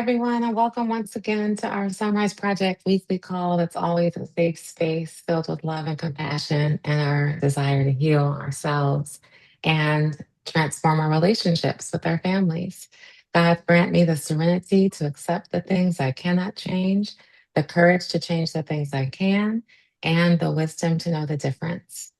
everyone, and welcome once again to our SonRise Project weekly call. That's always a safe space filled with love and compassion and our desire to heal ourselves and transform our relationships with our families. God grant me the serenity to accept the things I cannot change, the courage to change the things I can, and the wisdom to know the difference.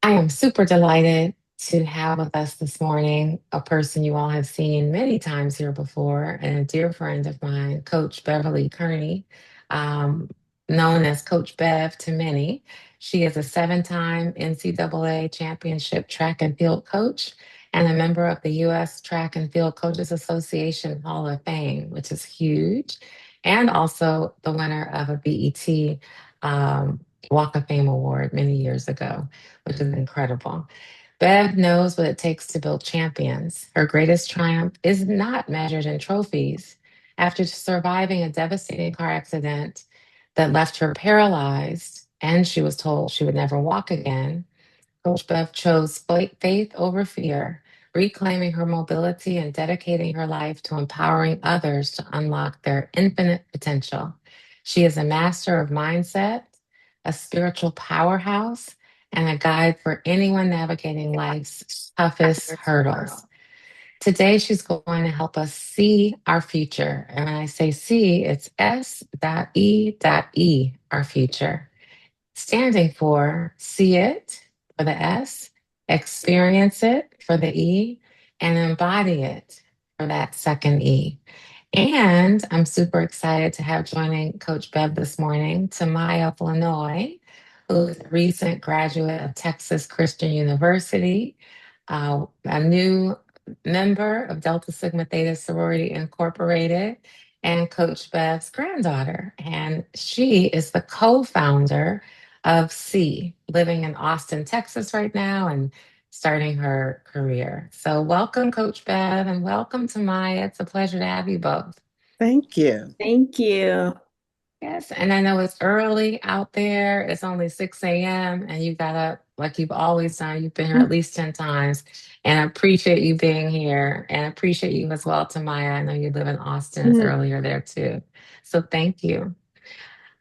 I am super delighted to have with us this morning a person you all have seen many times here before, and a dear friend of mine, Coach Beverly Kearney, um, known as Coach Bev to many. She is a 7-time NCAA championship track and field coach and a member of the U.S. Track and Field Coaches Association Hall of Fame, which is huge, and also the winner of a BET Walk of Fame award many years ago, which is incredible. Bev knows what it takes to build champions. Her greatest triumph is not measured in trophies. After surviving a devastating car accident that left her paralyzed, and she was told she would never walk again, Coach Bev chose faith over fear, reclaiming her mobility and dedicating her life to empowering others to unlock their infinite potential. She is a master of mindset, a spiritual powerhouse, and a guide for anyone navigating life's toughest hurdles. Today, she's going to help us see our future. And when I say see, it's S.E.E, our future, standing for see it for the S, experience it for the E, and embody it for that second E. And I'm super excited to have joining Coach Bev this morning, Tamaya Flanoy, who is a recent graduate of Texas Christian University, a new member of Delta Sigma Theta Sorority Incorporated, and Coach Bev's granddaughter. And she is the co-founder of S.E.E, living in Austin, Texas right now, and starting her career. So welcome, Coach Bev, and welcome to Maya. It's a pleasure to have you both. Thank you. Thank you. Yes, and I know it's early out there. It's only 6 a.m. and you got up like you've always done. You've been here at least 10 times. And I appreciate you being here and I appreciate you as well, Tamaya. I know you live in Austin. It's Mhm. earlier there too. So thank you.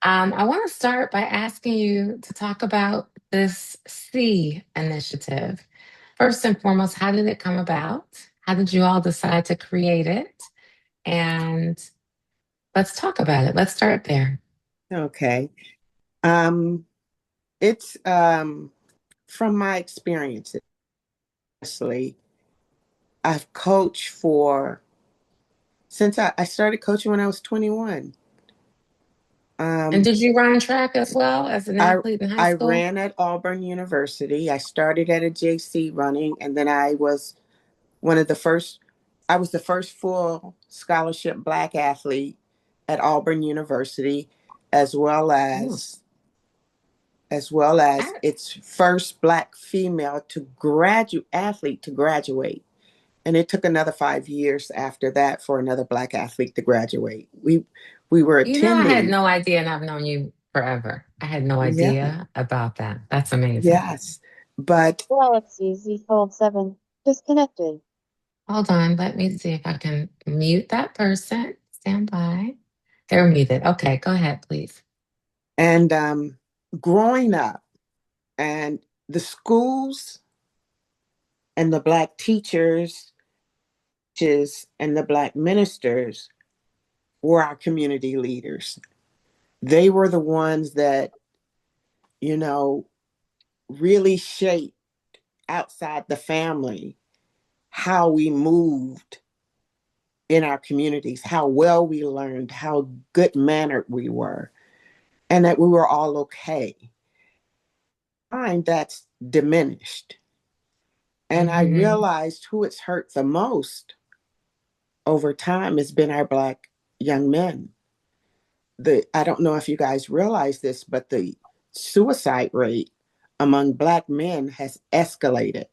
I want to start by asking you to talk about this S.E.E initiative. First and foremost, how did it come about? How did you all decide to create it? And let's talk about it. Let's start there. Okay. Um, it's from my experience, honestly. I've coached for since I started coaching when I was 21. And Um, did you run track as well as an I athlete in high I school? ran at Auburn University. I started at a JC running, and then I was one of the first. I was the first full scholarship Black athlete at Auburn University, as well Ooh, as as well as I- its first Black female to graduate athlete to graduate. And it took another 5 years after that for another Black athlete to graduate. We were I had attending. no idea, and I've known you forever. I had no Yeah, idea about that. That's amazing. yes. But Galaxy Z Fold 7 disconnected. Hold on, let me see if I can mute that person. Stand by. They're muted. Okay, go ahead, please. and growing up and the schools and the Black teachers and the Black ministers were our community leaders. They were the ones that, you know, really shaped outside the family how we moved in our communities, how well we learned, how good mannered we were, and that we were all okay. I find that's diminished. And I Hmm. realized who it's hurt the most over time has been our Black young men. I don't know if you guys realize this, but the suicide rate among Black men has escalated,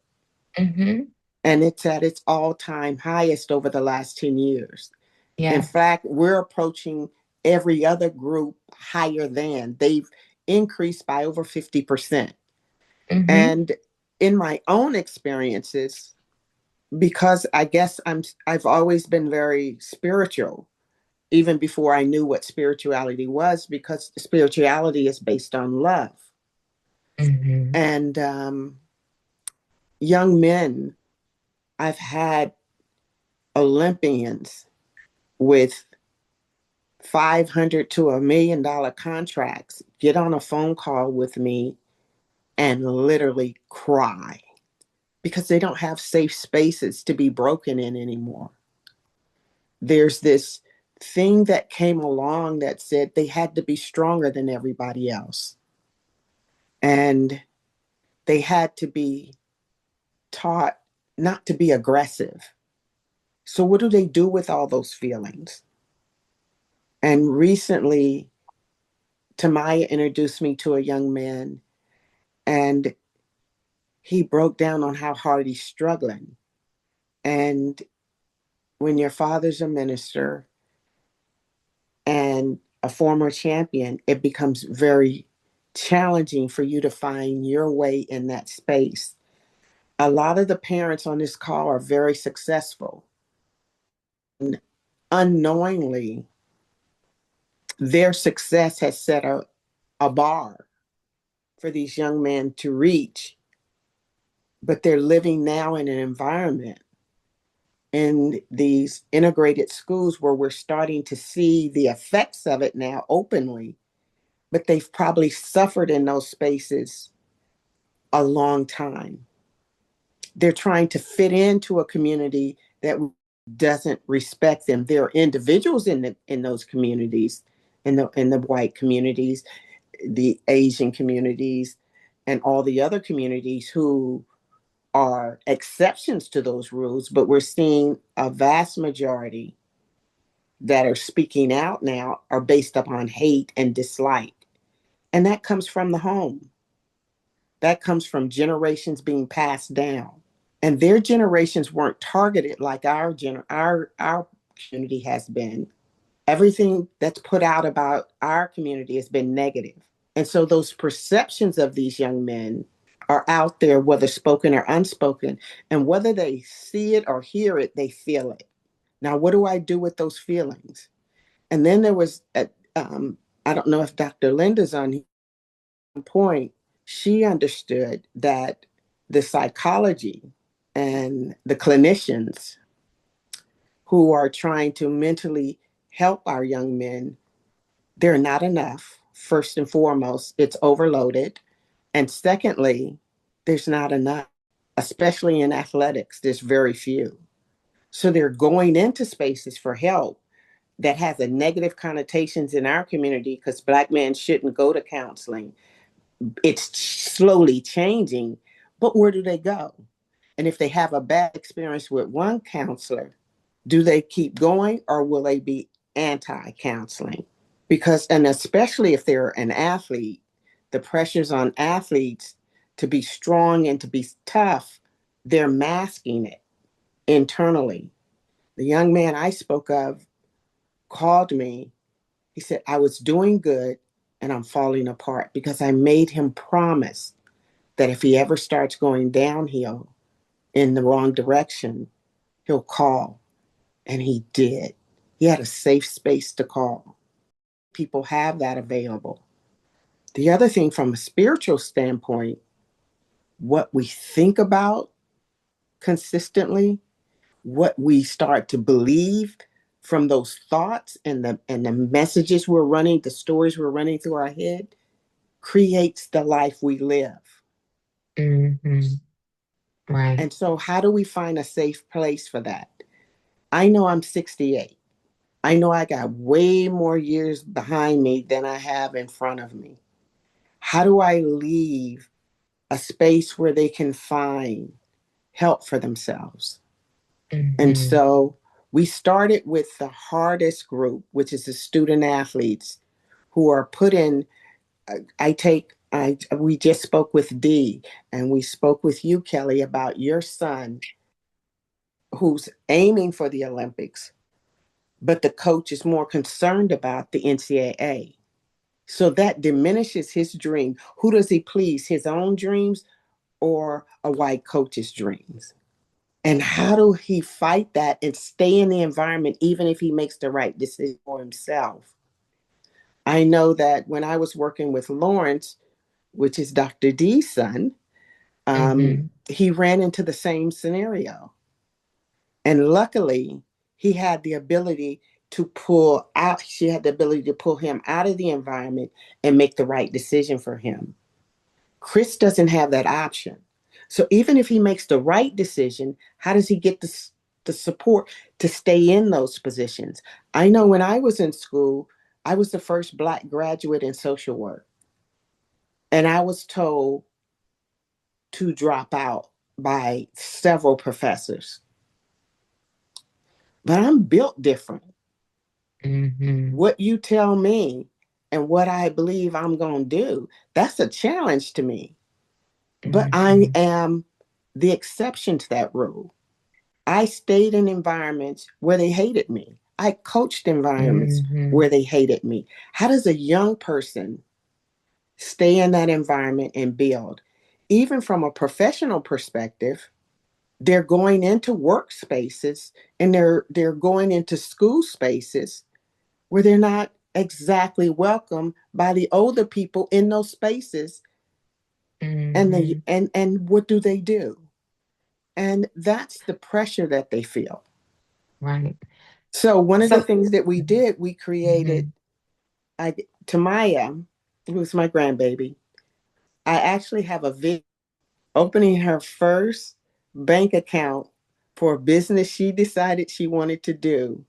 Hmm. and it's at its all-time highest over the last 10 years. In Yes. fact, we're approaching every other group higher than. They've increased by over 50%. Hmm. And in my own experiences, because I guess I've always been very spiritual, even before I knew what spirituality was, because spirituality is based on love. Mm-hmm. And young men, I've had Olympians with 500 to $1 million contracts get on a phone call with me and literally cry because they don't have safe spaces to be broken in anymore. There's this thing that came along that said they had to be stronger than everybody else. And they had to be taught not to be aggressive. So, what do they do with all those feelings? And recently, Tamaya introduced me to a young man, and he broke down on how hard he's struggling. And when your father's a minister and a former champion, it becomes very challenging for you to find your way in that space. A lot of the parents on this call are very successful. And unknowingly, their success has set a bar for these young men to reach, but they're living now in an environment in these integrated schools where we're starting to see the effects of it now openly, but they've probably suffered in those spaces a long time. They're trying to fit into a community that doesn't respect them. There are individuals in those communities, in the white communities, the Asian communities, and all the other communities who are exceptions to those rules, but we're seeing a vast majority that are speaking out now are based upon hate and dislike. And that comes from the home. That comes from generations being passed down. And their generations weren't targeted like our community has been. Everything that's put out about our community has been negative. And so those perceptions of these young men are out there, whether spoken or unspoken. And whether they see it or hear it, they feel it. Now, what do I do with those feelings? And then there was, I don't know if Dr. Linda's on point. She understood that the psychology and the clinicians who are trying to mentally help our young men, they're not enough. First and foremost, it's overloaded. And secondly, there's not enough, especially in athletics, there's very few. So they're going into spaces for help that has a negative connotations in our community because Black men shouldn't go to counseling. It's slowly changing, but where do they go? And if they have a bad experience with one counselor, do they keep going or will they be anti-counseling? Because, and especially if they're an athlete, the pressures on athletes to be strong and to be tough, they're masking it internally. The young man I spoke of called me. He said, I was doing good and I'm falling apart because I made him promise that if he ever starts going downhill in the wrong direction, he'll call. And he did. He had a safe space to call. People have that available. The other thing, from a spiritual standpoint, what we think about consistently, what we start to believe from those thoughts and the messages we're running, the stories we're running through our head, creates the life we live. Mm-hmm. Right. And so, how do we find a safe place for that? I know I'm 68. I know I got way more years behind me than I have in front of me. How do I leave a space where they can find help for themselves? And Mm-hmm. so we started with the hardest group, which is the student athletes who are put in. We just spoke with Dee and we spoke with you, Kelli, about your son who's aiming for the Olympics, but the coach is more concerned about the NCAA. So that diminishes his dream. Who does he please, his own dreams or a white coach's dreams? And how do he fight that and stay in the environment even if he makes the right decision for himself? I know that when I was working with Lawrence, which is Dr. D's son, Mm-hmm. he ran into the same scenario. And luckily, he had the ability to pull out, she had the ability to pull him out of the environment and make the right decision for him. Chris doesn't have that option. So even if he makes the right decision, how does he get the support to stay in those positions? I know when I was in school, I was the first Black graduate in social work, and I was told to drop out by several professors. But I'm built different. Mm-hmm. What you tell me and what I believe I'm going to do, that's a challenge to me. But I Mm-hmm. am the exception to that rule. I stayed in environments where they hated me. I coached environments Mm-hmm. where they hated me. How does a young person stay in that environment and build? Even from a professional perspective, they're going into workspaces and they're going into school spaces where they're not exactly welcome by the older people in those spaces. And they Mm-hmm. and what do? And that's the pressure that they feel. Right. So one of the So, things that we did, we mm-hmm. created, I Tamaya, who's my grandbaby, I actually have a video opening her first bank account for a business she decided she wanted to do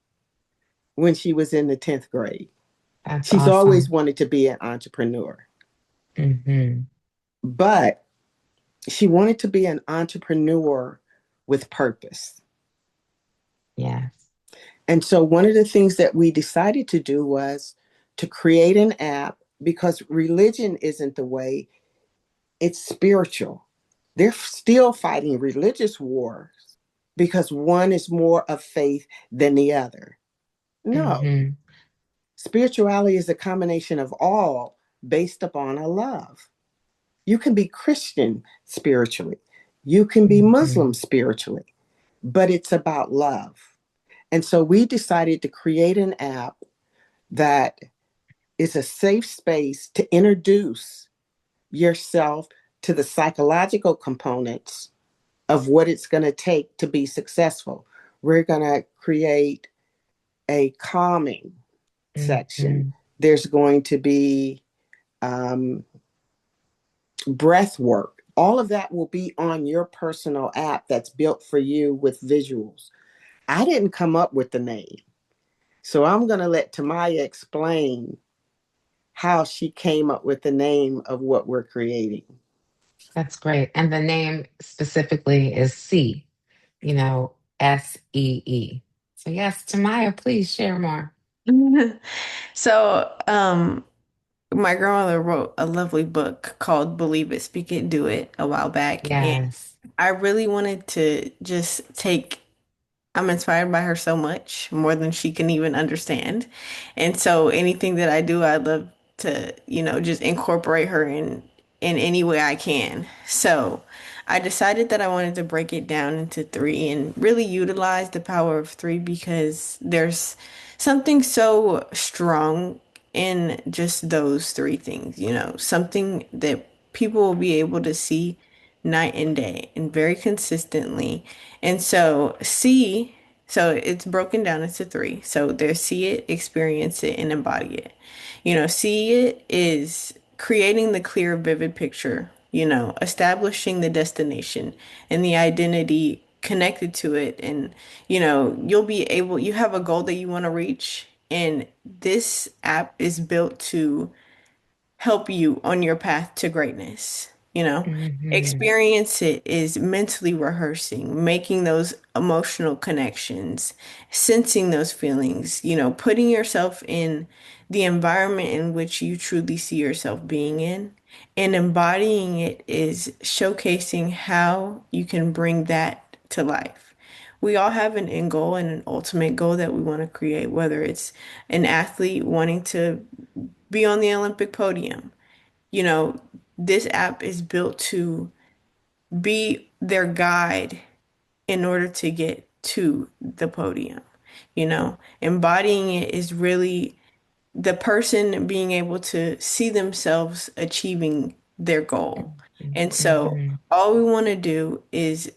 when she was in the 10th grade. That's She's always awesome. wanted to be an entrepreneur, Mm-hmm. but she wanted to be an entrepreneur with purpose. Yes. And so one of the things that we decided to do was to create an app because religion isn't the way, it's spiritual. They're still fighting religious wars because one is more of faith than the other. No, Mm-hmm. spirituality is a combination of all based upon a love. You can be Christian spiritually, you can be Mm-hmm. Muslim spiritually, but it's about love. And so we decided to create an app that is a safe space to introduce yourself to the psychological components of what it's going to take to be successful. We're going to create a calming section. Mm-hmm. There's going to be um, breath work. All of that will be on your personal app that's built for you with visuals. I didn't come up with the name. So I'm going to let Tamaya explain how she came up with the name of what we're creating. That's great. And the name specifically is C, SEE. So, yes, Tamaya, please share more. So, my grandmother wrote a lovely book called Believe It, Speak It, Do It a while back. And Yes, I really wanted to just take I'm inspired by her so much, more than she can even understand. And so anything that I do, I'd love to, just incorporate her in any way I can. So I decided that I wanted to break it down into three and really utilize the power of three because there's something so strong in just those three things, something that people will be able to see night and day and very consistently. And so it's broken down into three. So there's see it, experience it, and embody it. See it is creating the clear, vivid picture, establishing the destination and the identity connected to it. And, you have a goal that you want to reach. And this app is built to help you on your path to greatness. hmm Experience it is mentally rehearsing, making those emotional connections, sensing those feelings, putting yourself in the environment in which you truly see yourself being in. And embodying it is showcasing how you can bring that to life. We all have an end goal and an ultimate goal that we want to create, whether it's an athlete wanting to be on the Olympic podium. You know, this app is built to be their guide in order to get to the podium. Embodying it is really the person being able to see themselves achieving their goal. And so Mm-hmm. all we want to do is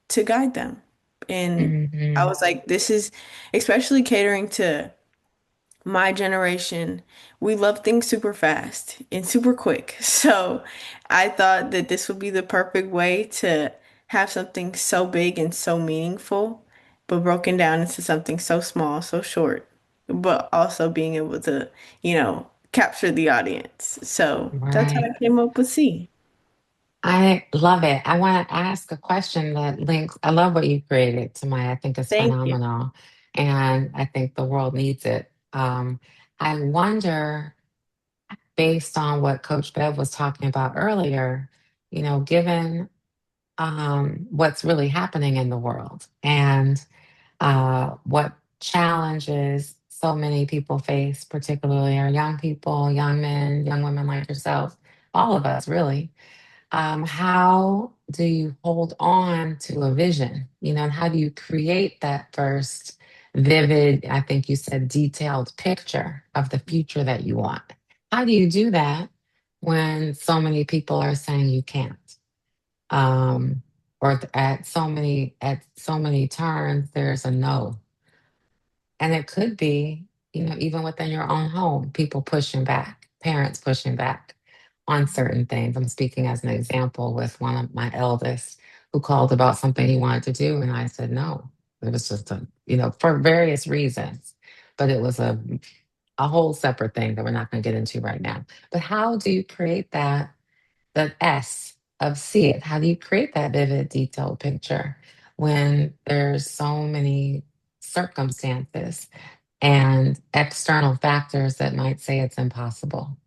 to guide them. And I Mm-hmm. was like, this is especially catering to my generation. We love things super fast and super quick. So I thought that this would be the perfect way to have something so big and so meaningful, but broken down into something so small, so short, but also being able to, capture the audience. So that's how Right. I came up with C. I love it. I want to ask a question that links. I love what you created, Tamaya. I think it's Thank you. phenomenal. And I think the world needs it. I wonder, based on what Coach Bev was talking about earlier, given what's really happening in the world and what challenges so many people face, particularly our young people, young men, young women like yourself, all of us really. How do you hold on to a vision? And how do you create that first vivid, I think you said detailed picture of the future that you want? How do you do that when so many people are saying you can't? Um, or at so many turns, there's a no. And it could be, even within your own home, people pushing back, parents pushing back on certain things. I'm speaking as an example with one of my eldest who called about something he wanted to do. And I said, no, it was just for various reasons. But it was a whole separate thing that we're not going to get into right now. But how do you create that S of see it? How do you create that vivid, detailed picture when there's so many circumstances and external factors that might say it's impossible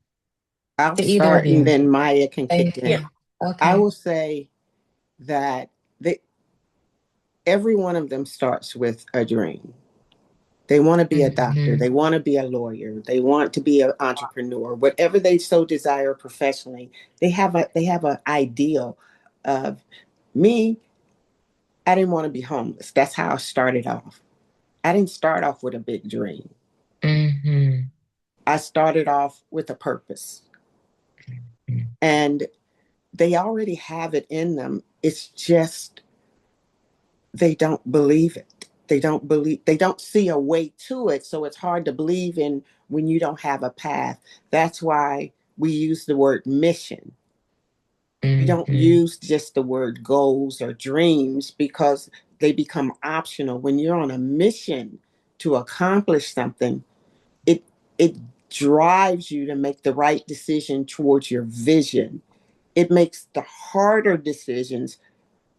I'll to either of start and you? then Maya can kick Thank in. you. I Okay. will say that they, every one of them starts with a dream. They want to be a doctor. Hmm. They want to be a lawyer. They want to be an entrepreneur. Whatever they so desire professionally, they have an ideal of me. I didn't want to be homeless. That's how I started off. I didn't start off with a big dream. Hmm. I started off with a purpose. And they already have it in them. It's just they don't believe it. They don't see a way to it. So it's hard to believe in when you don't have a path. That's why we use the word mission. We don't Hmm. use just the word goals or dreams because they become optional. When you're on a mission to accomplish something, it it drives you to make the right decision towards your vision. It makes the harder decisions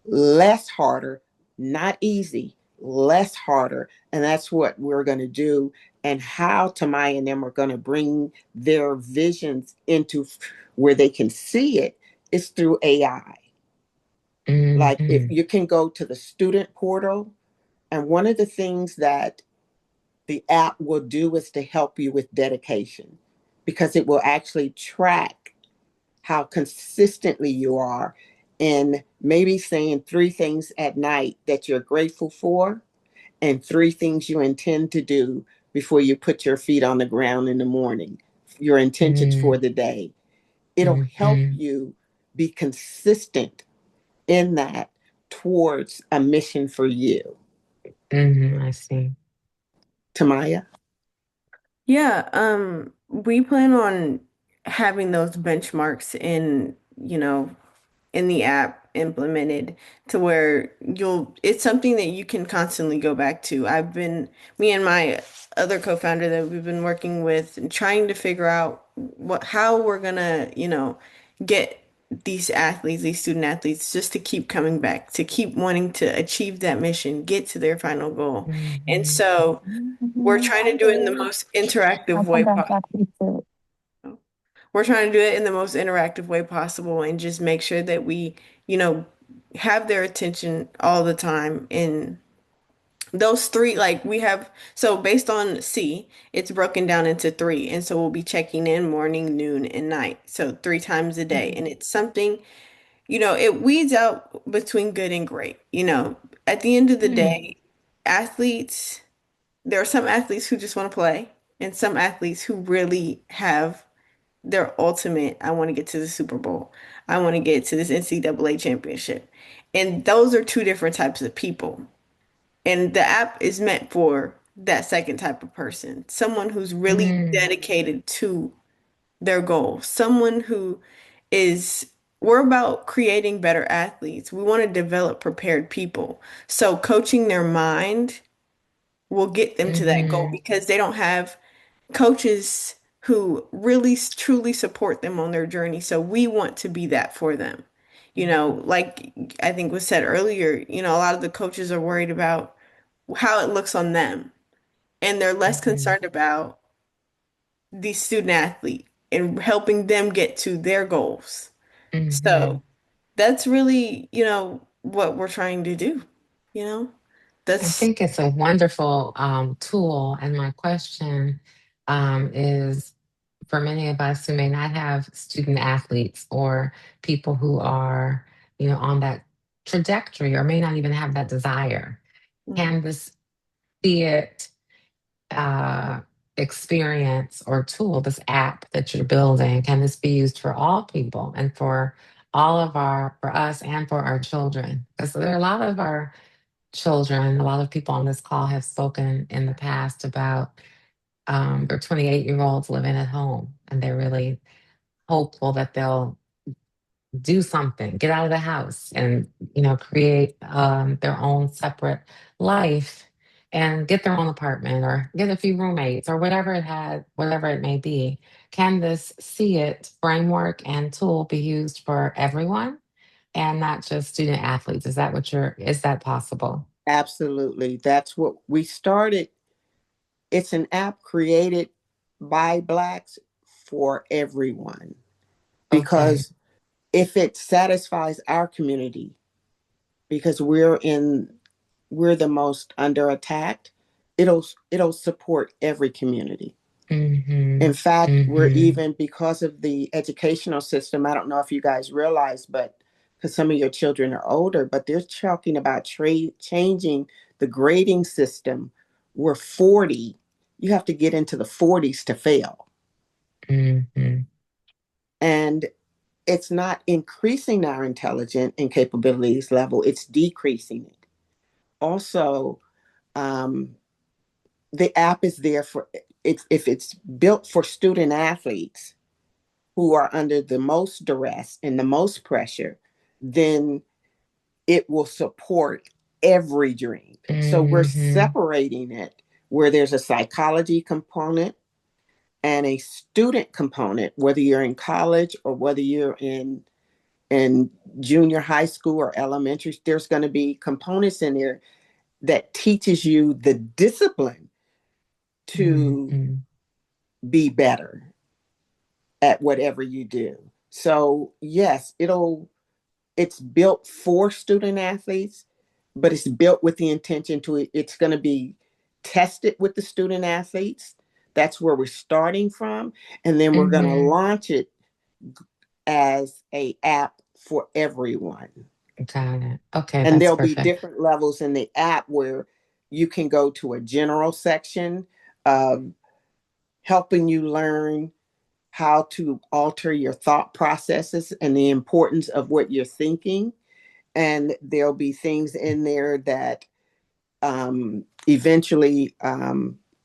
less harder, not easy, less harder. And that's what we're going to do. And how Tamai and them are going to bring their visions into where they can see it is through AI. Like if Hmm. you can go to the student portal, and one of the things that the app will do is to help you with dedication because it will actually track how consistently you are in maybe saying three things at night that you're grateful for and three things you intend to do before you put your feet on the ground in the morning, your intentions for the day. It'll help Hmm. you be consistent in that towards a mission for you. I see. Tamaya? Yeah, we plan on having those benchmarks in the app implemented to where it's something that you can constantly go back to. Me and my other co-founder that we've been working with and trying to figure out how we're gonna, get these athletes, these student athletes, just to keep coming back, to keep wanting to achieve that mission, get to their final goal. And Hmm. so we're trying to do it in the most interactive way possible. We're trying to do it in the most interactive way possible and just make sure that we, you know, have their attention all the time. And those three, like we have, so based on C, it's broken down into three. And so we'll be checking in morning, noon, and night. So three times a day. And it's something, it weeds out between good and great. At the end of the Mm, day, athletes, there are some athletes who just want to play, and some athletes who really have their ultimate, I want to get to the Super Bowl. I want to get to this NCAA championship. And those are two different types of people. And the app is meant for that second type of person, someone who's really mm, dedicated to their goal, someone who is, we're about creating better athletes. We want to develop prepared people. So coaching their mind will get them to that goal mm-hmm, because they don't have coaches who really truly support them on their journey. So we want to be that for them. Like I think was said earlier, a lot of the coaches are worried about how it looks on them, and they're less mm-hmm, concerned about the student athlete and helping them get to their goals. mm-hmm. So that's really, what we're trying to do, you know? I That's think it's a wonderful tool. And my question is for many of us who may not have student athletes or people who are, on that trajectory or may not even have that desire, Mhm. can this be it uh, experience or tool, this app that you're building, can this be used for all people and for for us and for our children? Because there are a lot of our children, a lot of people on this call have spoken in the past about their 28-year-olds living at home, and they're really hopeful that they'll do something, get out of the house, and create their own separate life and get their own apartment or get a few roommates or whatever it may be. Can this see it framework and tool be used for everyone and not just student athletes? Is that possible? Absolutely. That's what we started. It's an app created by Blacks for everyone Okay. because if it satisfies our community, because we're the most under attack, it'll support every community. Mm-hmm. In fact, we're Mm-hmm. even because of the educational system. I don't know if you guys realize, but because some of your children are older, but they're talking about changing the grading system. We're 40. You have to get into the 40s to fail. Mm-hmm. And it's not increasing our intelligence and capabilities level, it's decreasing it. Also, um, the app is there for it's if it's built for student athletes who are under the most duress and the most pressure, then it will support every dream. So we're Mm-hmm. separating it where there's a psychology component and a student component, whether you're in college or whether you're in junior high school or elementary, there's going to be components in there that teaches you the discipline to Mm-hmm. be better at whatever you do. So yes, it's built for student athletes, but it's built with the intention to it's going to be tested with the student athletes. That's where we're starting from, and then we're going to Mm-hmm. launch it as a app for everyone. Got it. Okay, And that's there'll be perfect. different levels in the app where you can go to a general section of helping you learn how to alter your thought processes and the importance of what you're thinking. And there'll be things in there that eventually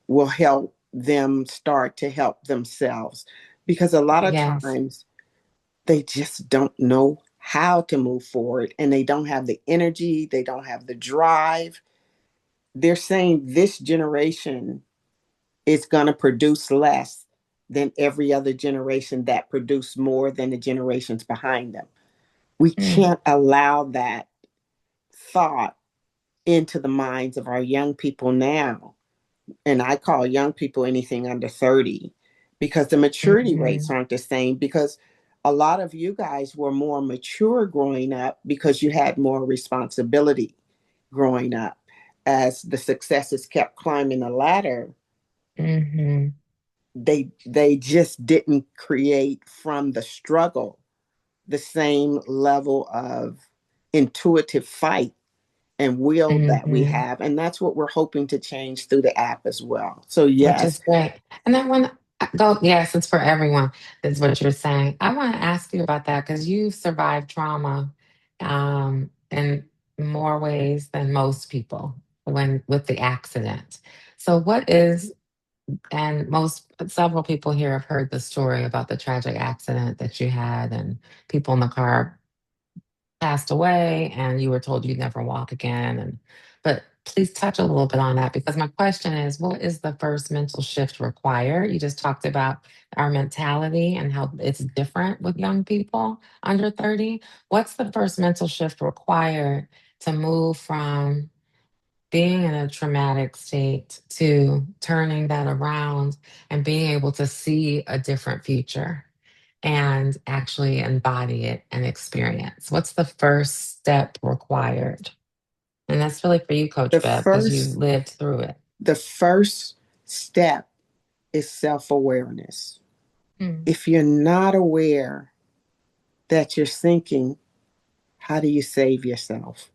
will help them start to help themselves. Because a lot of Yes. times they just don't know how to move forward and they don't have the energy, they don't have the drive. They're saying this generation is going to produce less than every other generation that produced more than the generations behind them. We Mm. can't allow that thought into the minds of our young people now. And I call young people anything under 30 because the maturity rates Mm-hmm. aren't the same. Because a lot of you guys were more mature growing up because you had more responsibility growing up. As the successes kept climbing the ladder, Mm-hmm. they just didn't create from the struggle the same level of intuitive fight and will that we Hmm. have. And that's what we're hoping to change through the app as well. So, Which is yes, great. And then when I go, yes, it's for everyone, is what you're saying. I want to ask you about that because you've survived trauma in more ways than most people when with the accident. So what is, and several people here have heard the story about the tragic accident that you had and people in the car passed away and you were told you'd never walk again. And but please touch a little bit on that because my question is, what is the first mental shift required? You just talked about our mentality and how it's different with young people under 30. What's the first mental shift required to move from being in a traumatic state to turning that around and being able to see a different future and actually embody it and experience? What's the first step required? And that's really for you, the Coach Bev, because you first lived through it. the first step is self-awareness. Mm. If you're not aware that you're sinking, how do you save yourself?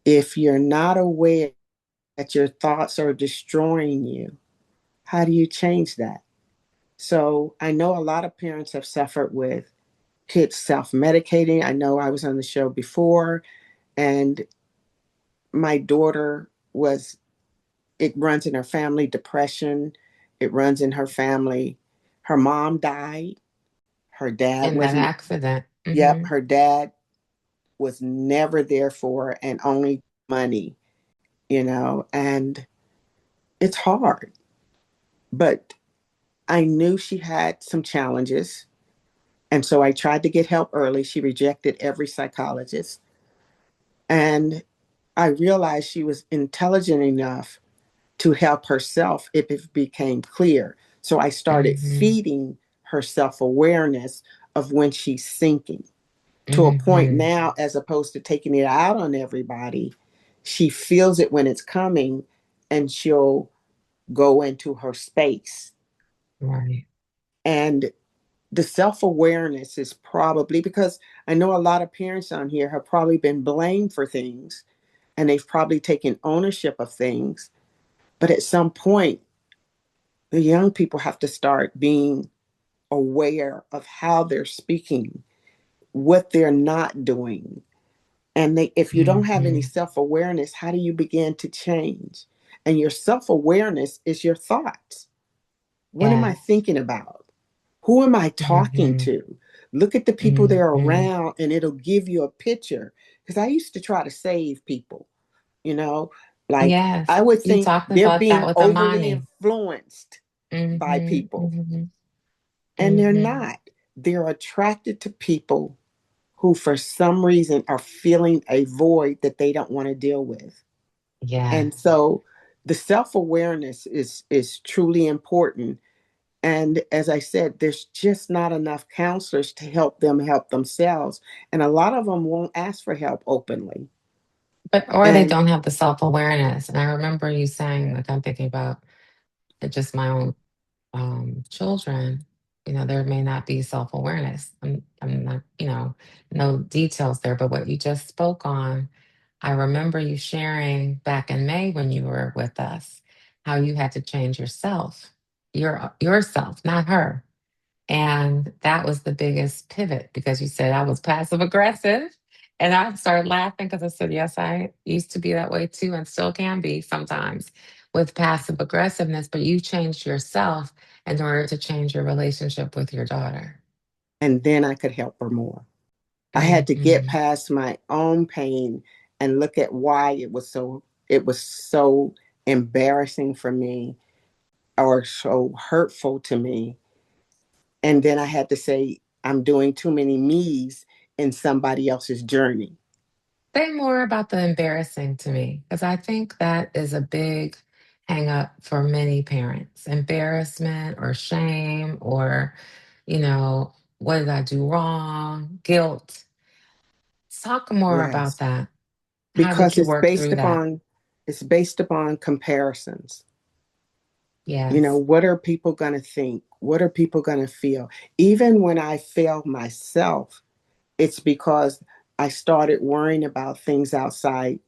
If you're not aware that your thoughts are destroying you, how do you change that? So I know a lot of parents have suffered with kids self-medicating. I know I was on the show before, and my daughter was, it runs in her family, depression. It runs in her family. Her mom died. Her dad In that wasn't, accident. yep, Hmm. her dad was never there for her and only money, and it's hard. But I knew she had some challenges. And so I tried to get help early. She rejected every psychologist. And I realized she was intelligent enough to help herself if it became clear. So I started Hmm. feeding her self awareness of when she's sinking to a point Hmm. now, as opposed to taking it out on everybody. She feels it when it's coming and she'll go into her space. Right. And the self awareness is probably because I know a lot of parents on here have probably been blamed for things and they've probably taken ownership of things. But at some point, the young people have to start being aware of how they're speaking, what they're not doing. And if you don't have any Hmm. self awareness, how do you begin to change? And your self awareness is your thoughts. What am I Yes. thinking about? Who am I talking Hmm. to? Look at the people they're Hmm. around and it'll give you a picture. Because I used to try to save people, you know, like Yes. I would You think talked they're about that being with overly Amani. influenced by Hmm. people, Hmm. and they're Hmm. not. They're attracted to people who, for some reason, are feeling a void that they don't want to deal with. And Yes. so the self awareness is truly important. And as I said, there's just not enough counselors to help them help themselves. And a lot of them won't ask for help openly. But or they And don't have the self-awareness. And I remember you saying, like I'm thinking about just my own children, there may not be self-awareness. I'm not, no details there, but what you just spoke on, I remember you sharing back in May when you were with us, how you had to change yourself, yourself, not her. And that was the biggest pivot because you said I was passive aggressive. And I started laughing because I said, yes, I used to be that way too, and still can be sometimes with passive aggressiveness. But you changed yourself in order to change your relationship with your daughter. then I could help her more. I had to get Hmm. past my own pain and look at why it was so embarrassing for me or so hurtful to me. And then I had to say, I'm doing too many me's in somebody else's journey. Say more about the embarrassing to me, because I think that is a big hang up for many parents. Embarrassment or shame or, what did I do wrong? Guilt. Talk more about Yes. that. How did Because you work through that? it's based upon comparisons. Yes. What are people going to think? What are people going to feel? Even when I fail myself, it's because I started worrying about things outside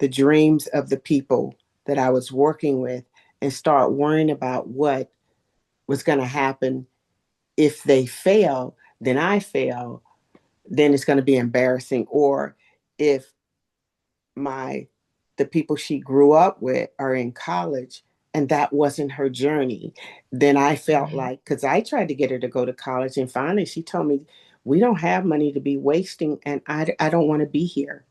the dreams of the people that I was working with and start worrying about what was going to happen if they fail, then I fail, then it's going to be embarrassing. Or if my the people she grew up with are in college and that wasn't her journey, then I felt Right. like, because I tried to get her to go to college, and finally she told me, we don't have money to be wasting, and I don't want to be here.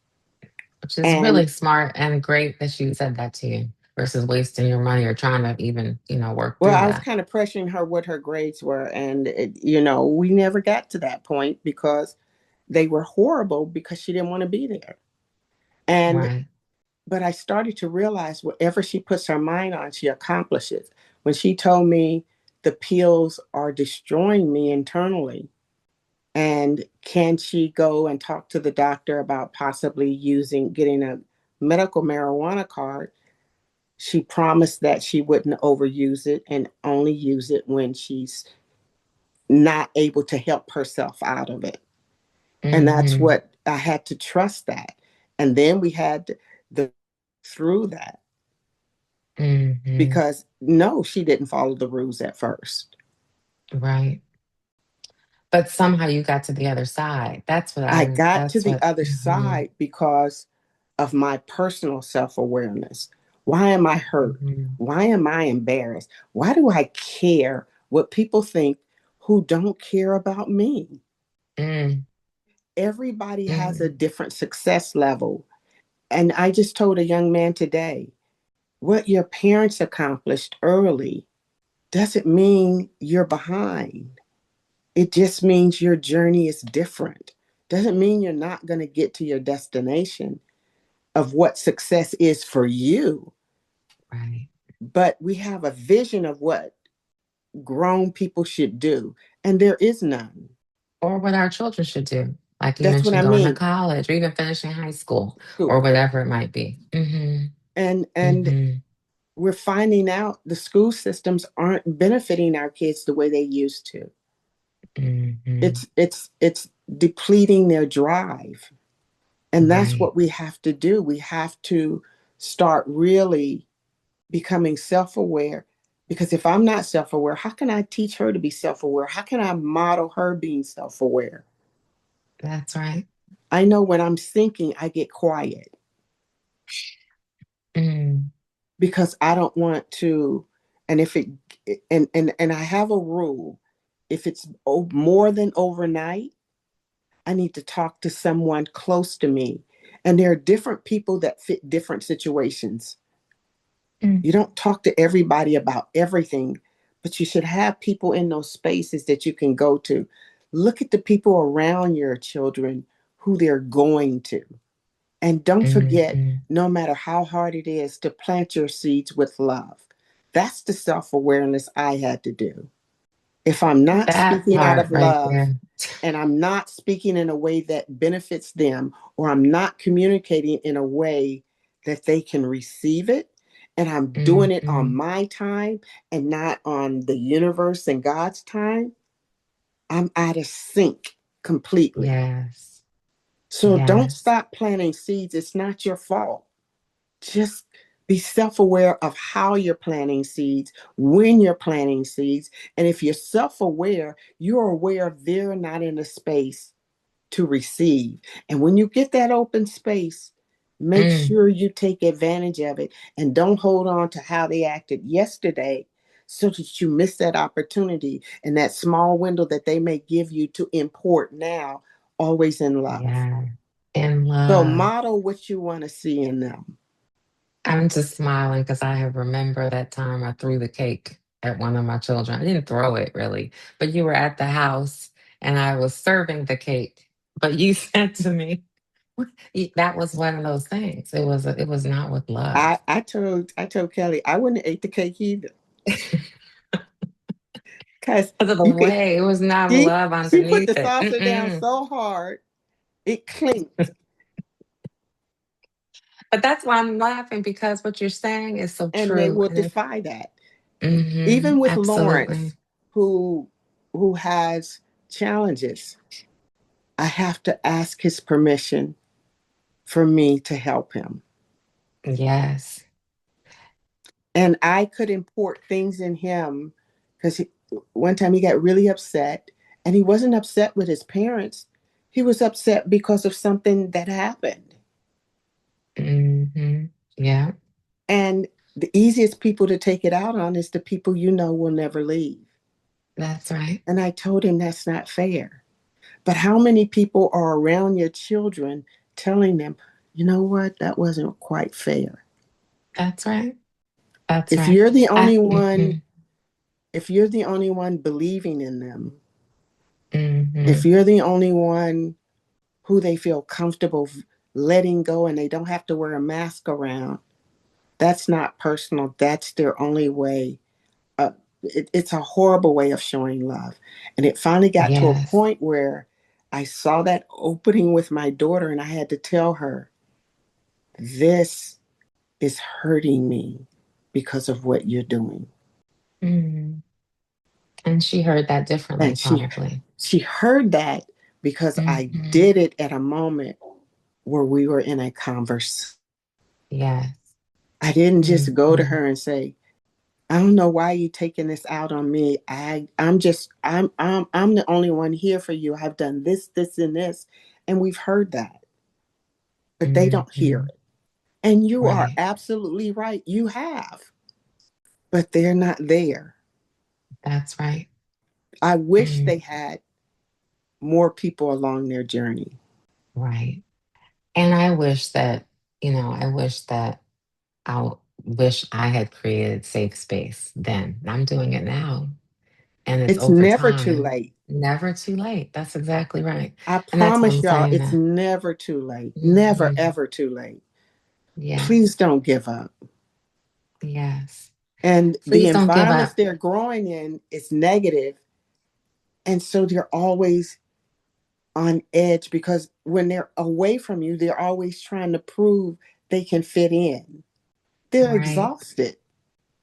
Which is And really smart and great that she said that to you versus wasting your money or trying to even, work well, through I was that. kind of pressuring her what her grades were, and we never got to that point because they were horrible because she didn't want to be there. And Right. but I started to realize whatever she puts her mind on, she accomplishes. When she told me the pills are destroying me internally, and can she go and talk to the doctor about possibly getting a medical marijuana card, she promised that she wouldn't overuse it and only use it when she's not able to help herself out of it. And that's Mm-hmm. what I had to trust that. And then we had the through that, Mm-hmm. because no, she didn't follow the rules at first. Right. But somehow you got to the other side. I got to That's the what, other mm-hmm. side because of my personal self awareness. Why am I hurt? Mm-hmm. Why am I embarrassed? Why do I care what people think who don't care about me? Mm, Everybody has a mm, different success level. And I just told a young man today, what your parents accomplished early doesn't mean you're behind. It just means your journey is different. Doesn't mean you're not going to get to your destination of what success is for you. right. But we have a vision of what grown people should do, and there is none. Or what our children should do. Like you That's what I mentioned, going to mean. college or even finishing high school or Cool. whatever it might be. Mm-hmm. And Mm-hmm. we're finding out the school systems aren't benefiting our kids the way they used to. Mm-hmm. It's depleting their drive. And that's Right. what we have to do. We have to start really becoming self aware. Because if I'm not self aware, how can I teach her to be self aware? How can I model her being self aware? That's right. I know when I'm thinking, I get quiet Mm, because I don't want to. And if it, and I have a rule, if it's more than overnight, I need to talk to someone close to me. And there are different people that fit different situations. mm, You don't talk to everybody about everything, but you should have people in those spaces that you can go to. Look at the people around your children who they're going to. And don't forget, mm. no matter how hard it is, to plant your seeds with love. That's the self awareness I had to do. If I'm not That speaking out part of right love, there. and I'm not speaking in a way that benefits them, or I'm not communicating in a way that they can receive it, and I'm doing it on Mm-hmm. my time and not on the universe and God's time, I'm out of sync completely. Yes. So don't Yes. stop planting seeds. It's not your fault. Just be self aware of how you're planting seeds, when you're planting seeds. And if you're self aware, you're aware they're not in a space to receive. And when you get that open space, make Mm, sure you take advantage of it and don't hold on to how they acted yesterday so that you miss that opportunity and that small window that they may give you to import now, always in love. yeah. In So love. model what you want to see in them. I'm just smiling because I have remember that time I threw the cake at one of my children. I didn't throw it really, but you were at the house and I was serving the cake. But you said to me, that was one of those things. It was not with love. I told Kelly I wouldn't have ate the cake either because Because of the you could way it was not see love she put the underneath it. saucer down Mm-mm. so hard it clinked, But that's why I'm laughing because what you're saying is so and they true. will And it, defy that. hmm Even with absolutely. Lawrence, who has challenges, I have to ask his permission for me to help him. Yes. And I could import things in him because one time he got really upset, and he wasn't upset with his parents. He was upset because of something that happened. Hmm. Yeah, And the easiest people to take it out on is the people you know will never leave. that's right. And I told him that's not fair. But how many people are around your children telling them, you know what, that wasn't quite fair? That's right. That's If right. you're the I, only one, mhm, if you're the only one believing in them, if mhm. you're the only one who they feel comfortable letting go and they don't have to wear a mask around, that's not personal. That's their only way. It's a horrible way of showing love. And it finally got to a Yes. point where I saw that opening with my daughter, and I had to tell her, this is hurting me because of what you're doing. Mm. And she heard that differently, And probably. she heard that because I Hmm. did it at a moment where we were in a converse. Yes. I didn't just go to Hmm. her and say, I don't know why you taking this out on me. I'm the only one here for you. I've done this, this, and this. And we've heard that, but they don't hear Hmm. it. And you are Right. absolutely right. You have, but they're not there. That's right. I wish Mm. they had more people along their journey. Right. And I wish that, I wish that I wish I had created safe space then. I'm doing it now. And it's It's over never too time. late. Never too late. That's exactly right. I And that's what promise I'm y'all, saying it's that. never too late. Never, Hmm. ever too late. Please Yes. don't give up. Yes. And the Please don't give environments up. they're growing in is negative, and so they're always on edge because when they're away from you, they're always trying to prove they can fit in. They're Right. exhausted.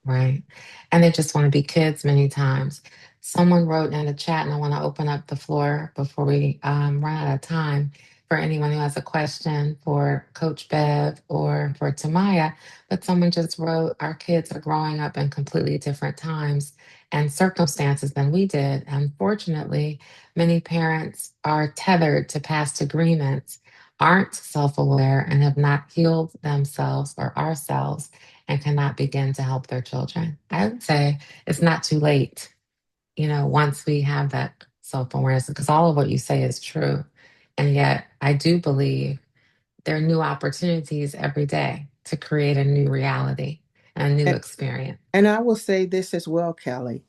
Right. And they just want to be kids many times. Someone wrote in the chat, and I want to open up the floor before we run out of time for anyone who has a question for Coach Bev or for Tamaya. But someone just wrote, our kids are growing up in completely different times and circumstances than we did. Unfortunately, many parents are tethered to past agreements, aren't self aware, and have not healed themselves or ourselves and cannot begin to help their children. I would say it's not too late, once we have that self awareness, because all of what you say is true. And yet, I do believe there are new opportunities every day to create a new reality, a new And, experience. and I will say this as well, Kelli.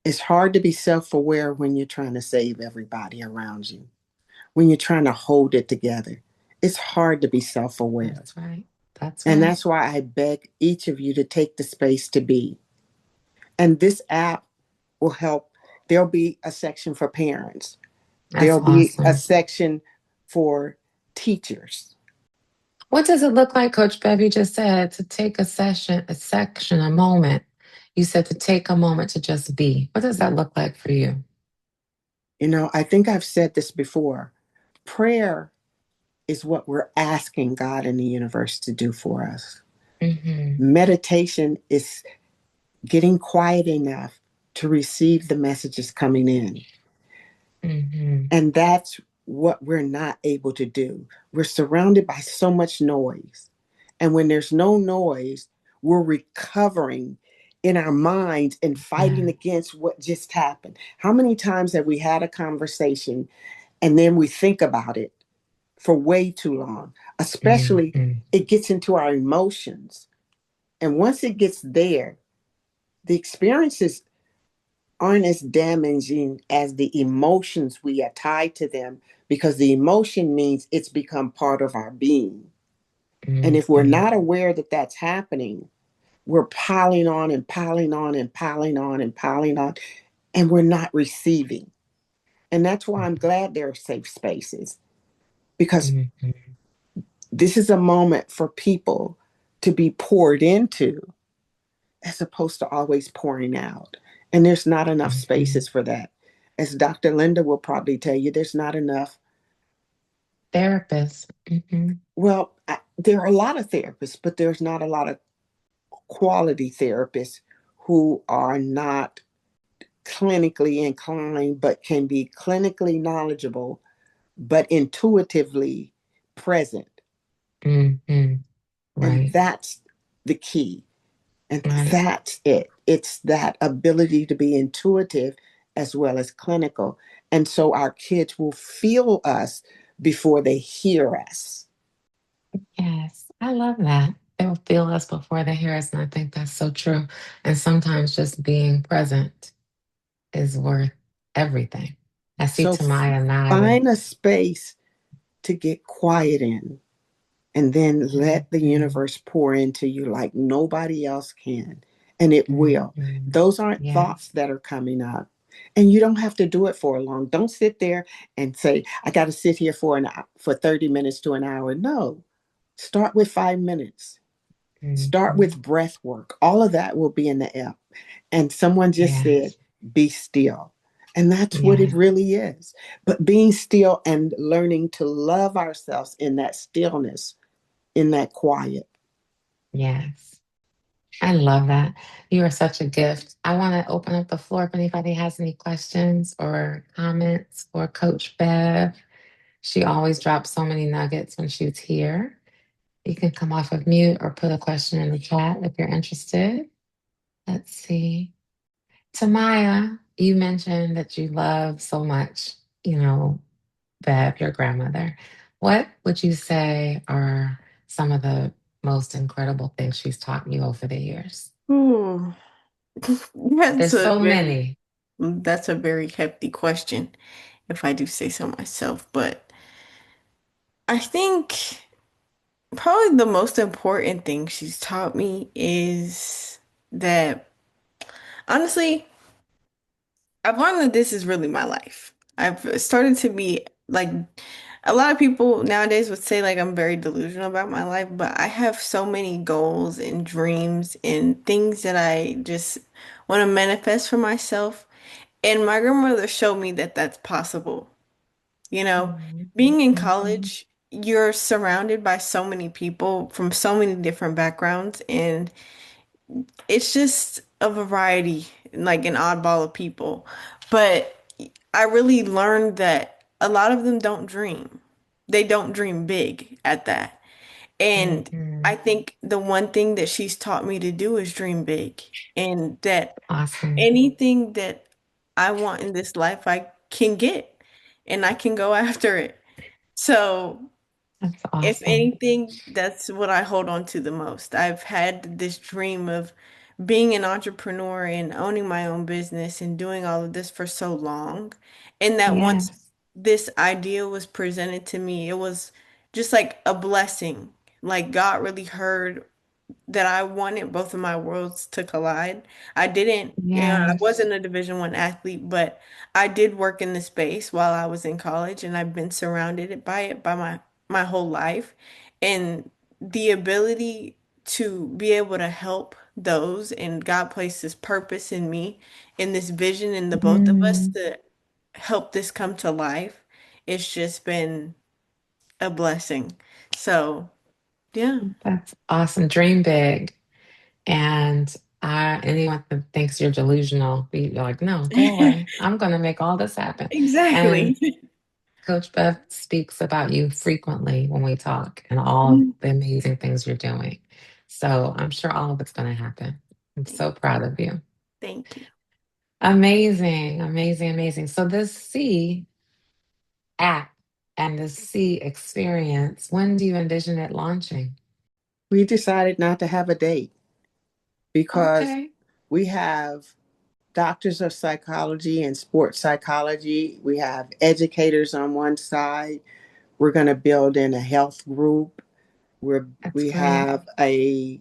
It's hard to be self aware when you're trying to save everybody around you, when you're trying to hold it together. It's hard to be self aware. That's right. That's And right. that's why I beg each of you to take the space to be. And this app will help. There'll be a section for parents, That's there'll be a awesome. section for teachers. What does it look like, Coach Bev? You just said to take a session, a section, a moment. You said to take a moment to just be. What does that look like for you? I think I've said this before. Prayer is what we're asking God and the universe to do for us. Hmm. Meditation is getting quiet enough to receive the messages coming in. Hmm. And that's what we're not able to do. We're surrounded by so much noise. And when there's no noise, we're recovering in our minds and fighting Yeah. against what just happened. How many times have we had a conversation and then we think about it for way too long? Especially, Hmm. it gets into our emotions. And once it gets there, the experiences aren't as damaging as the emotions we are tied to them, because the emotion means it's become part of our being. And if we're Hmm. not aware that that's happening, we're piling on and piling on and piling on and piling on, and we're not receiving. And that's why I'm glad there are safe spaces, because Hmm. this is a moment for people to be poured into as opposed to always pouring out. And there's not enough Hmm. spaces for that. As Dr. Linda will probably tell you, there's not enough. Therapist. Hmm. Well, there are a lot of therapists, but there's not a lot of quality therapists who are not clinically inclined, but can be clinically knowledgeable, but intuitively present. Hmm. And Right, that's the key. And right. that's it. It's that ability to be intuitive as well as clinical. And so our kids will feel us before they hear us. Yes, I love that. They will feel us before they hear us, and I think that's so true. And sometimes just being present is worth everything. I see So Tamaya nodding. find a space to get quiet in, and then let the Hmm. universe pour into you like nobody else can. And it will. Hmm. Those aren't thoughts Yes. that are coming up. And you don't have to do it for long. Don't sit there and say, I got to sit here for 30 minutes to an hour. No. Start with 5 minutes. Start Hmm. with breath work. All of that will be in the app. And someone just said, Yes. be still. And that's what it Yes. really is. But being still and learning to love ourselves in that stillness, in that quiet. Yes. I love that. You are such a gift. I want to open up the floor if anybody has any questions or comments for Coach Bev. She always drops so many nuggets when she's here. You can come off of mute or put a question in the chat if you're interested. Let's see. Tamaya, you mentioned that you love so much, you know, Bev, your grandmother. What would you say are some of the most incredible things she's taught you over the years? Hmm. That's There's a so very many. that's a very hefty question, if I do say so myself. But I think probably the most important thing she's taught me is that honestly, I've learned that this is really my life. I've started to be like a lot of people nowadays would say like I'm very delusional about my life, but I have so many goals and dreams and things that I just want to manifest for myself. And my grandmother showed me that that's possible. You know, Mhm, being in mhm. college, you're surrounded by so many people from so many different backgrounds, and it's just a variety, like an oddball of people. But I really learned that a lot of them don't dream. They don't dream big at that. And I Mhm. think the one thing that she's taught me to do is dream big. And that Awesome. anything that I want in this life, I can get and I can go after it. So That's if awesome. anything, that's what I hold on to the most. I've had this dream of being an entrepreneur and owning my own business and doing all of this for so long. And that once Yes. this idea was presented to me, it was just like a blessing. Like God really heard that I wanted both of my worlds to collide. I didn't, I Yes. wasn't a Division 1 athlete, but I did work in the space while I was in college, and I've been surrounded by it by my whole life. And the ability to be able to help those, and God placed this purpose in me, in this vision in the both of us Mm, to help this come to life. It's just been a blessing. So, yeah. that's awesome. Dream big. And anyone that thinks you're delusional, you're like, no, go away. I'm going to make all this happen. Exactly. And Coach Bev speaks about you frequently when we talk and all the amazing things you're doing. So I'm sure all of it's going to happen. I'm Thank, so proud of you. thank you. Amazing, amazing, amazing. So this C app and this C experience, when do you envision it launching? We decided not to have a date because Okay. we have doctors of psychology and sports psychology. We have educators on one side. We're going to build in a health group. That's We great. have a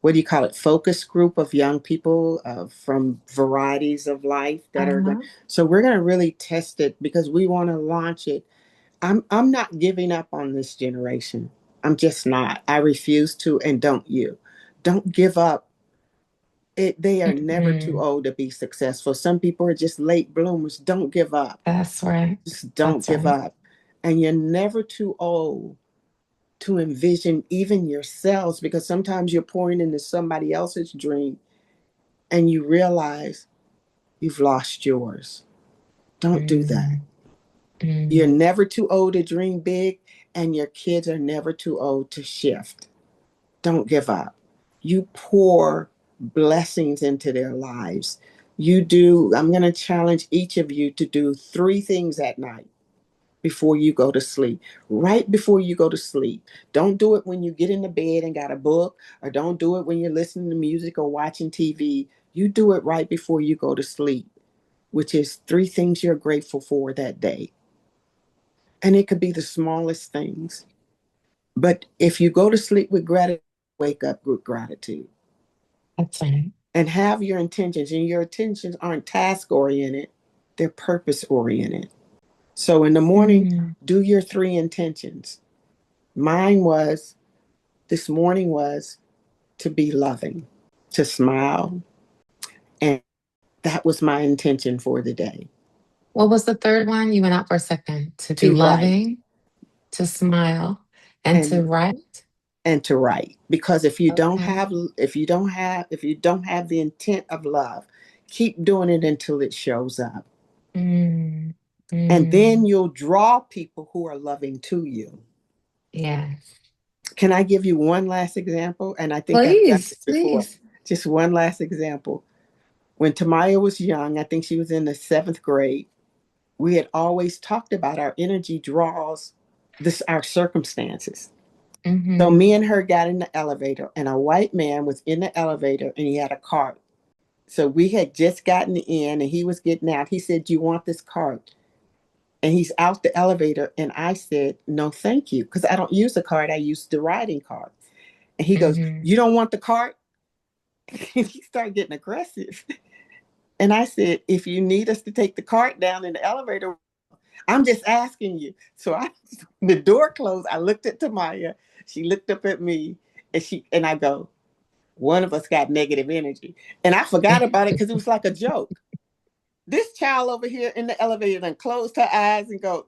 what do you call it? Focus group of young people from varieties of life that are going. Uh-huh. So we're going to really test it because we want to launch it. I'm not giving up on this generation. I'm just not. I refuse to, and don't you? Don't give up. They are never too Mhm. old to be successful. Some people are just late bloomers. Don't give up. That's right. Just don't That's give right. up. And you're never too old to envision even yourselves, because sometimes you're pouring into somebody else's dream and you realize you've lost yours. Don't do that. Mm, You're mm. never too old to dream big, and your kids are never too old to shift. Don't give up. You pour blessings into their lives. You do, I'm going to challenge each of you to do 3 things at night before you go to sleep. Right before you go to sleep. Don't do it when you get in the bed and got a book, or don't do it when you're listening to music or watching TV. You do it right before you go to sleep, which is 3 things you're grateful for that day. And it could be the smallest things. But if you go to sleep with gratitude, wake up with gratitude. That's right. And have your intentions. And your intentions aren't task oriented, they're purpose oriented. So in the morning, Mm. do your 3 intentions. Mine was, this morning was to be loving, to smile. And that was my intention for the day. What was the third one? You went out for a second. To be To write loving, to smile, and to and write. to write. Because Okay. if you don't have the intent of love, keep doing it until it shows up. Mm, And then mm. you'll draw people who are loving to you. Yes. Can I give you one last example? And I think I've done Please, it before. please. Just one last example. When Tamaya was young, I think she was in the 7th grade, we had always talked about our energy draws our circumstances. So Mm-hmm. me and her got in the elevator, and a white man was in the elevator, and he had a cart. So we had just gotten in and he was getting out. He said, "Do you want this cart?" And he's out the elevator. And I said, "No, thank you." Because I don't use a cart, I use the riding cart. And he goes, Mm-hmm. "You don't want the cart?" And he started getting aggressive. And I said, "If you need us to take the cart down in the elevator, I'm just asking you." So the door closed. I looked at Tamaya. She looked up at me, and I go, "One of us got negative energy." And I forgot about it because it was like a joke. This child over here in the elevator then closed her eyes and go,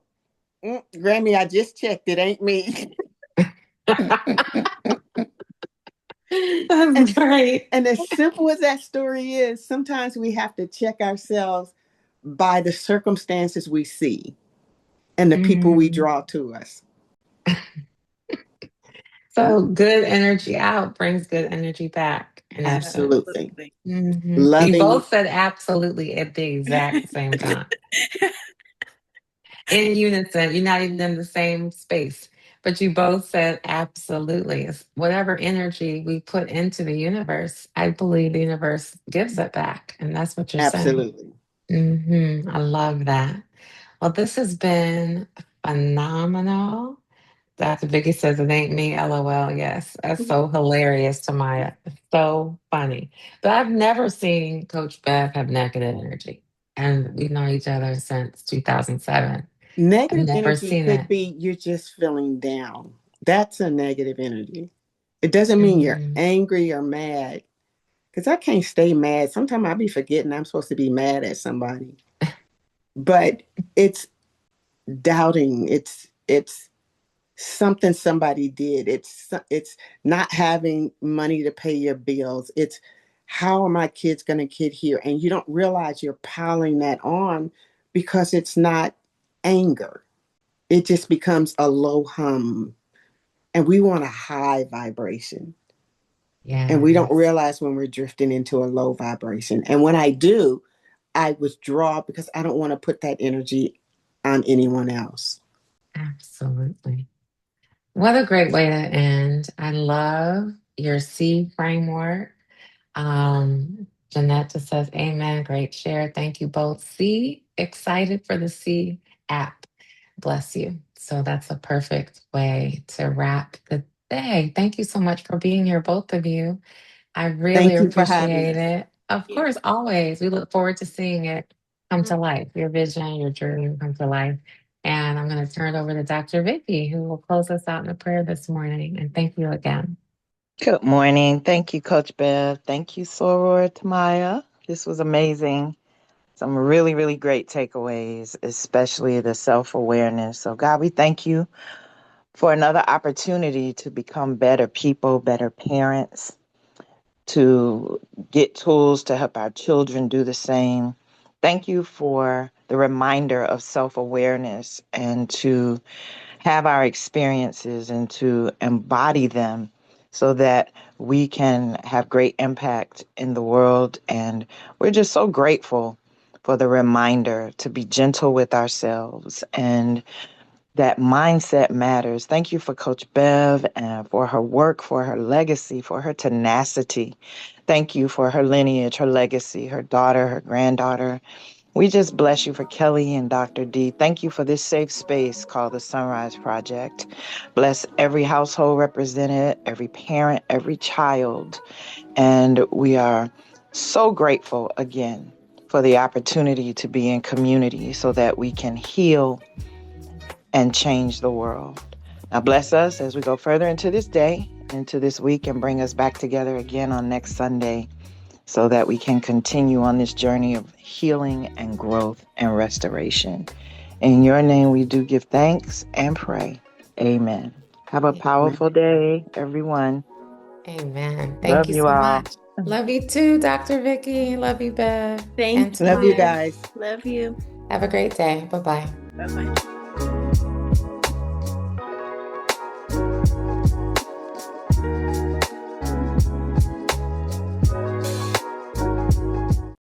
"Grammy, I just checked. It ain't me." That's and great. and as simple as that story is, sometimes we have to check ourselves by the circumstances we see and the people we Mm. draw to us. So good energy out brings good energy back, in essence. Absolutely. You Loving. both said absolutely at the exact same time. In unison. You're not even in the same space, but you both said absolutely. It's whatever energy we put into the universe, I believe the universe gives it back. And that's what you're saying. Absolutely. I love that. Well, this has been phenomenal. Dr. Vicky says it ain't me, LOL. Yes, that's so hilarious to Maya. It's so funny. But I've never seen Coach Bev have negative energy. And we've known each other since 2007. I've Negative never energy seen could it. be you're just feeling down. That's a negative energy. It doesn't mean you're Mm, angry or mad, because I can't stay mad. Sometimes I be forgetting I'm supposed to be mad at somebody. But it's doubting. It's something somebody did. It's not having money to pay your bills. It's how are my kids going to get here? And you don't realize you're piling that on because it's not anger. It just becomes a low hum. And we want a high vibration. And we don't yes, realize when we're drifting into a low vibration. And when I do, I withdraw because I don't want to put that energy on anyone else. absolutely. What a great way to end. I love your C framework. Jeanette just says, Amen. Great share. Thank you both. C, excited for the C app. Bless you. So that's a perfect way to wrap the day. Thank you so much for being here, both of you. I really Thank you for having appreciate us. it. Of course, always. We look forward to seeing it come to life, your vision, your dream come to life. And I'm going to turn it over to Dr. Vicky, who will close us out in a prayer this morning. And thank you again. Good morning. Thank you, Coach Bev. Thank you, Soror Tamaya. This was amazing. Some really, really great takeaways, especially the self awareness. So, God, we thank you for another opportunity to become better people, better parents, to get tools to help our children do the same. Thank you for the reminder of self awareness and to have our experiences and to embody them so that we can have great impact in the world. And we're just so grateful for the reminder to be gentle with ourselves and that mindset matters. Thank you for Coach Bev and for her work, for her legacy, for her tenacity. Thank you for her lineage, her legacy, her daughter, her granddaughter. We just bless you for Kelli and Dr. D. Thank you for this safe space called the SonRise Project. Bless every household represented, every parent, every child. And we are so grateful again for the opportunity to be in community so that we can heal and change the world. Now bless us as we go further into this day, into this week, and bring us back together again on next Sunday so that we can continue on this journey of healing and growth and restoration. In your name, we do give thanks and pray. Amen. Have a powerful day, everyone. Amen. Thank Love you you so all. much. Love you too, Dr. Vicky. Love you, Bev. And Thank Love you you. Tamaya. guys. Love you. Have a great day. Bye-bye. Bye-bye.